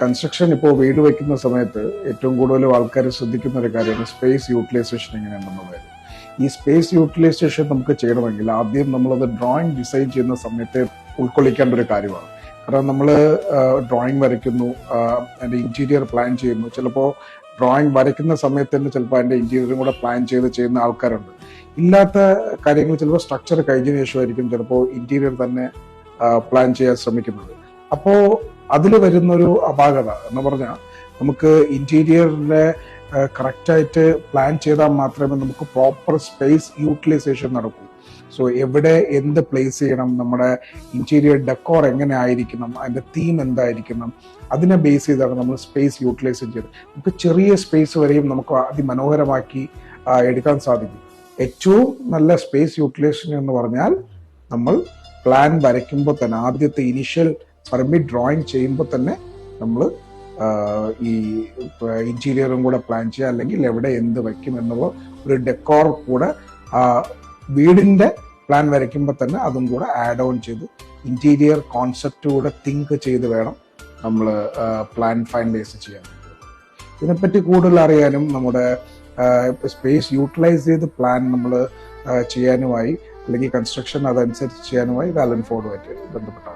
Construction ഇപ്പോൾ വീട് വയ്ക്കുന്ന സമയത്ത് ഏറ്റവും കൂടുതൽ ആൾക്കാർ ശ്രദ്ധിക്കുന്ന ഒരു കാര്യമാണ് സ്പേസ് യൂട്ടിലൈസേഷൻ എങ്ങനെയാണെന്നുള്ളത്. ഈ സ്പേസ് യൂട്ടിലൈസേഷൻ നമുക്ക് ചെയ്യണമെങ്കിൽ ആദ്യം നമ്മളത് ഡ്രോയിങ് ഡിസൈൻ ചെയ്യുന്ന സമയത്ത് ഉൾക്കൊള്ളിക്കേണ്ട ഒരു കാര്യമാണ്. കാരണം നമ്മൾ ഡ്രോയിങ് വരയ്ക്കുന്നു, അതിൻ്റെ ഇൻറ്റീരിയർ പ്ലാൻ ചെയ്യുന്നു. ചിലപ്പോൾ ഡ്രോയിങ് വരയ്ക്കുന്ന സമയത്ത് തന്നെ ചിലപ്പോൾ അതിൻ്റെ ഇൻറ്റീരിയറും കൂടെ പ്ലാൻ ചെയ്യുന്ന ആൾക്കാരുണ്ട്. ഇല്ലാത്ത കാര്യങ്ങൾ ചിലപ്പോൾ സ്ട്രക്ചർ കഴിഞ്ഞതിന് ശേഷമായിരിക്കും ചിലപ്പോൾ ഇൻറ്റീരിയർ തന്നെ പ്ലാൻ ചെയ്യാൻ ശ്രമിക്കുന്നത്. അപ്പോൾ അതിൽ വരുന്നൊരു അപാകത എന്ന് പറഞ്ഞാൽ നമുക്ക് ഇന്റീരിയറിന്റെ കറക്റ്റായിട്ട് പ്ലാൻ ചെയ്താൽ മാത്രമേ നമുക്ക് പ്രോപ്പർ സ്പേസ് യൂട്ടിലൈസേഷൻ നടക്കൂ. സോ എവിടെ എന്ത് പ്ലേസ് ചെയ്യണം, നമ്മുടെ ഇന്റീരിയർ ഡെക്കോർ എങ്ങനെ ആയിരിക്കണം, അതിന്റെ തീം എന്തായിരിക്കണം, അതിനെ ബേസ് ചെയ്താണ് നമ്മൾ സ്പേസ് യൂട്ടിലൈസ് ചെയ്ത് നമുക്ക് ചെറിയ സ്പേസ് വരെയും നമുക്ക് അതിമനോഹരമാക്കി എടുക്കാൻ സാധിക്കും. ഏറ്റവും നല്ല സ്പേസ് യൂട്ടിലൈസേഷൻ എന്ന് പറഞ്ഞാൽ നമ്മൾ പ്ലാൻ വരയ്ക്കുമ്പോൾ തന്നെ ആദ്യത്തെ ഇനിഷ്യൽ പെർമിറ്റ് ഡ്രോയിങ് ചെയ്യുമ്പോൾ തന്നെ നമ്മൾ ഈ ഇന്റീരിയറും കൂടെ പ്ലാൻ ചെയ്യുക, അല്ലെങ്കിൽ എവിടെ എന്ത് വയ്ക്കും എന്നുള്ള ഒരു ഡെക്കോർ കൂടെ വീടിന്റെ പ്ലാൻ വരയ്ക്കുമ്പോൾ തന്നെ അതും കൂടെ ആഡ് ഓൺ ചെയ്ത് ഇന്റീരിയർ കോൺസെപ്റ്റ് കൂടെ തിങ്ക് ചെയ്ത് വേണം നമ്മൾ പ്ലാൻ ഫൈനലൈസ് ചെയ്യാൻ. ഇതിനെപ്പറ്റി കൂടുതൽ അറിയാനും നമ്മുടെ സ്പേസ് യൂട്ടിലൈസ് ചെയ്ത് പ്ലാൻ നമ്മൾ ചെയ്യാനുമായി അല്ലെങ്കിൽ കൺസ്ട്രക്ഷൻ അതനുസരിച്ച് ചെയ്യാനുമായി വാലൻ ഫോർഡുമായിട്ട് ബന്ധപ്പെട്ടാണ്.